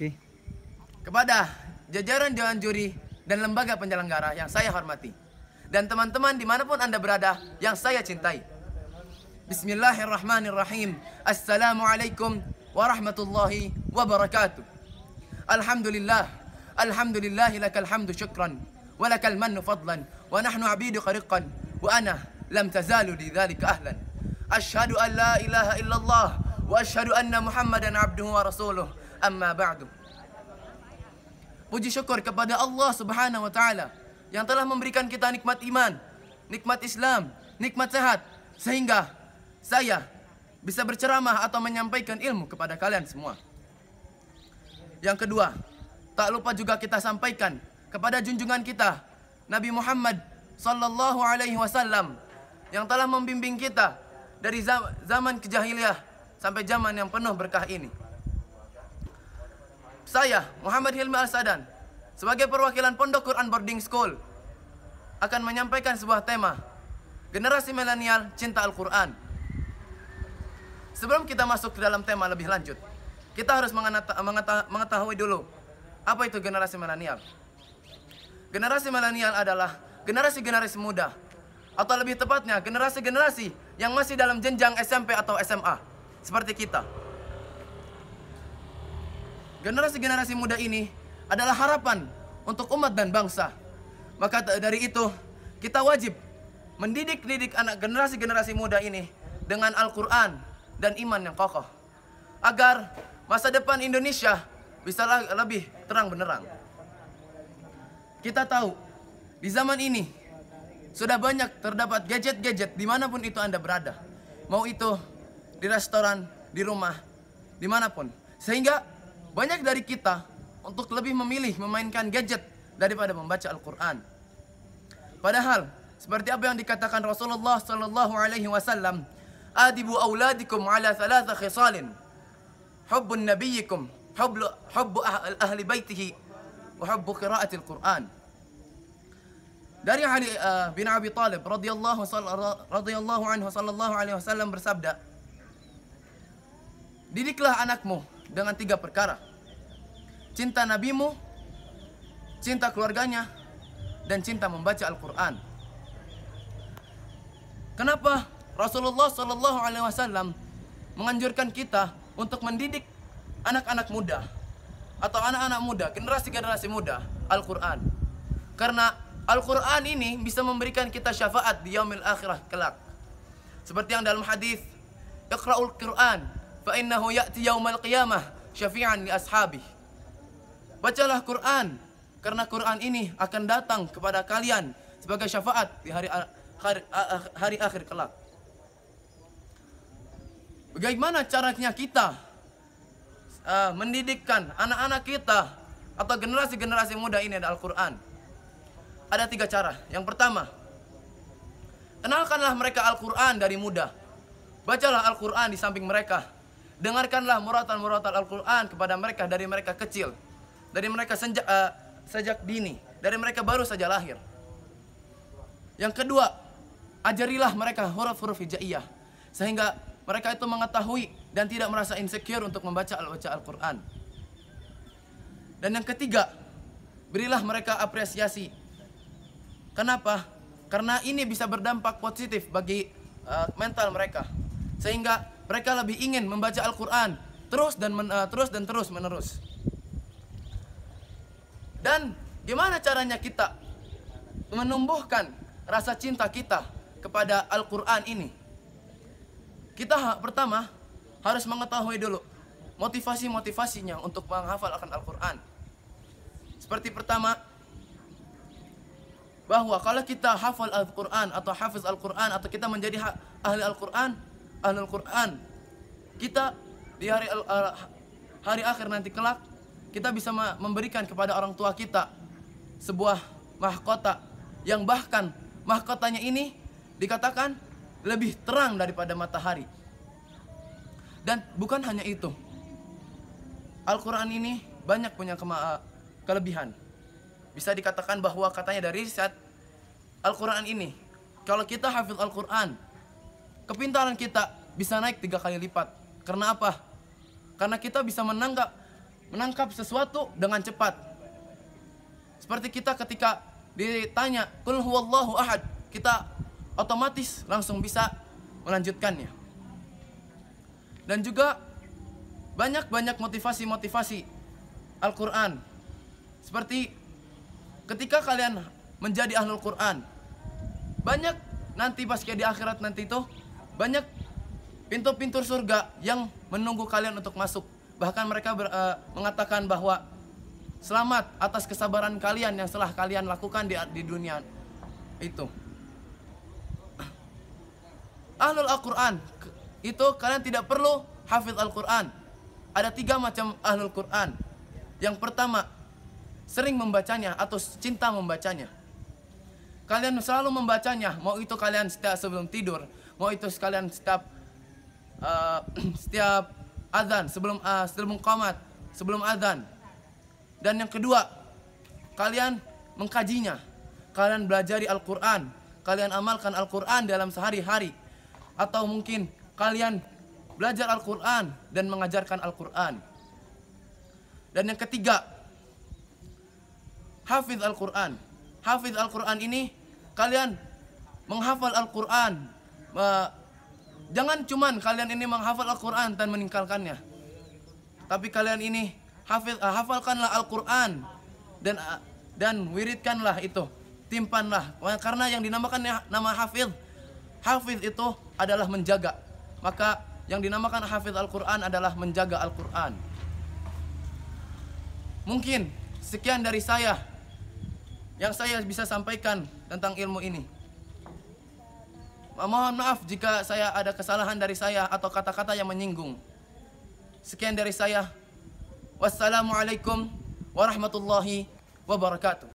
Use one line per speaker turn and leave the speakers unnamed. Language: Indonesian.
Oke.
Kepada jajaran Dewan Juri dan lembaga penyelenggara yang saya hormati, dan teman-teman dimanapun Anda berada yang saya cintai. Bismillahirrahmanirrahim. Assalamualaikum warahmatullahi wabarakatuh. Alhamdulillah. Alhamdulillahi lakal hamdu syukran wa lakal mannu fadlan wa nahnu abidu qariqan wa ana lam tazalu lidzalika ahlan. Asyhadu an la ilaha illallah wa asyhadu anna Muhammadan abduhu wa rasuluh. Amma ba'du. Puji syukur kepada Allah Subhanahu wa taala yang telah memberikan kita nikmat iman, nikmat Islam, nikmat sehat, sehingga saya bisa berceramah atau menyampaikan ilmu kepada kalian semua. Yang kedua, tak lupa juga kita sampaikan kepada junjungan kita Nabi Muhammad sallallahu alaihi wasallam yang telah membimbing kita dari zaman kejahiliyah sampai zaman yang penuh berkah ini. Saya, Muhammad Hilmi Al-Sadan, sebagai perwakilan Pondok Quran Boarding School, akan menyampaikan sebuah tema, generasi milenial cinta Al-Quran. Sebelum kita masuk ke dalam tema lebih lanjut, kita harus mengetahui dulu, apa itu generasi milenial. Generasi milenial adalah generasi-generasi muda, atau lebih tepatnya generasi-generasi yang masih dalam jenjang SMP atau SMA, seperti kita. Generasi-generasi muda ini adalah harapan untuk umat dan bangsa. Maka dari itu, kita wajib mendidik anak generasi-generasi muda ini dengan Al-Quran dan iman yang kokoh, agar masa depan Indonesia bisa lebih terang benderang. Kita tahu, di zaman ini sudah banyak terdapat gadget-gadget dimanapun itu Anda berada. Mau itu di restoran, di rumah, dimanapun. Sehingga banyak dari kita untuk lebih memilih memainkan gadget daripada membaca Al-Quran. Padahal, seperti apa yang dikatakan Rasulullah sallallahu alaihi wasallam, "Adibu auladikum ala thalatha khisalin. Hubbun nabiyyikum, hubbu ahli baitihi, wa hubbu qiraatil Qur'an." Dari Ali bin Abi Thalib radhiyallahu anhu sallallahu alaihi wasallam bersabda, "Didiklah anakmu dengan 3 perkara: cinta nabimu, cinta keluarganya, dan cinta membaca Al-Quran." Kenapa Rasulullah sallallahu alaihi wasallam menganjurkan kita untuk mendidik anak-anak muda atau anak-anak muda, generasi-generasi muda Al-Quran? Karena Al-Quran ini bisa memberikan kita syafaat di yaumil akhirah kelak. Seperti yang dalam hadis, "Iqra'ul Quran fa innahu ya'ti yaumal qiyamah syafi'an li ashabih." Bacalah Quran, karena Quran ini akan datang kepada kalian sebagai syafaat di hari akhir kelak. Bagaimana caranya kita mendidikkan anak-anak kita atau generasi-generasi muda ini dengan Al-Quran? Ada 3 cara. Yang pertama, kenalkanlah mereka Al-Quran dari muda. Bacalah Al-Quran di samping mereka. Dengarkanlah muratan-muratan Al-Quran kepada mereka dari mereka kecil, dari mereka sejak dini, dari mereka baru saja lahir. Yang kedua, ajarilah mereka huruf-huruf hijaiyah, sehingga mereka itu mengetahui dan tidak merasa insecure untuk membaca Al-Quran. Dan yang ketiga, berilah mereka apresiasi. Kenapa? Karena ini bisa berdampak positif bagi mental mereka, sehingga mereka lebih ingin membaca Al-Quran terus menerus. Dan gimana caranya kita menumbuhkan rasa cinta kita kepada Al-Quran ini? Kita pertama harus mengetahui dulu motivasinya untuk menghafalkan Al-Quran. Seperti pertama, bahwa kalau kita hafal Al-Quran atau hafiz Al-Quran atau kita menjadi ahli Al-Quran, kita di hari akhir nanti kelak, kita bisa memberikan kepada orang tua kita sebuah mahkota yang bahkan mahkotanya ini dikatakan lebih terang daripada matahari. Dan bukan hanya itu, Al-Quran ini banyak punya kelebihan. Bisa dikatakan bahwa katanya dari riset, Al-Quran ini, kalau kita hafiz Al-Quran, kepintaran kita bisa naik 3 kali lipat. Karena apa? Karena kita bisa menangkap menangkap sesuatu dengan cepat. Seperti kita ketika ditanya qul huwallahu ahad, kita otomatis langsung bisa melanjutkannya. Dan juga banyak motivasi Al-Quran. Seperti ketika kalian menjadi ahlul Quran, banyak nanti pas di akhirat nanti itu banyak pintu-pintu surga yang menunggu kalian untuk masuk. Bahkan mereka mengatakan bahwa selamat atas kesabaran kalian yang telah kalian lakukan di dunia itu. Ahlul Al-Quran itu kalian tidak perlu hafidh Al-Quran. Ada 3 macam ahlul Quran. Yang pertama, sering membacanya atau cinta membacanya. Kalian selalu membacanya, mau itu kalian setiap sebelum tidur, mau itu sekalian setiap azan, sebelum qamat, sebelum azan. Dan yang kedua, kalian mengkajinya. Kalian belajari Al-Quran, kalian amalkan Al-Quran dalam sehari-hari. Atau mungkin kalian belajar Al-Quran dan mengajarkan Al-Quran. Dan yang ketiga, hafidh Al-Quran. Hafidh Al-Quran ini kalian menghafal Al-Quran. Jangan cuman kalian ini menghafal Al-Quran dan meninggalkannya, tapi kalian ini hafalkanlah Al-Quran dan wiridkanlah itu, timpanlah. Karena yang dinamakan nama hafidh itu adalah menjaga. Maka yang dinamakan hafidh Al-Quran adalah menjaga Al-Quran. Mungkin sekian dari saya yang saya bisa sampaikan tentang ilmu ini. Mohon maaf jika saya ada kesalahan dari saya atau kata-kata yang menyinggung. Sekian dari saya. Wassalamualaikum warahmatullahi wabarakatuh.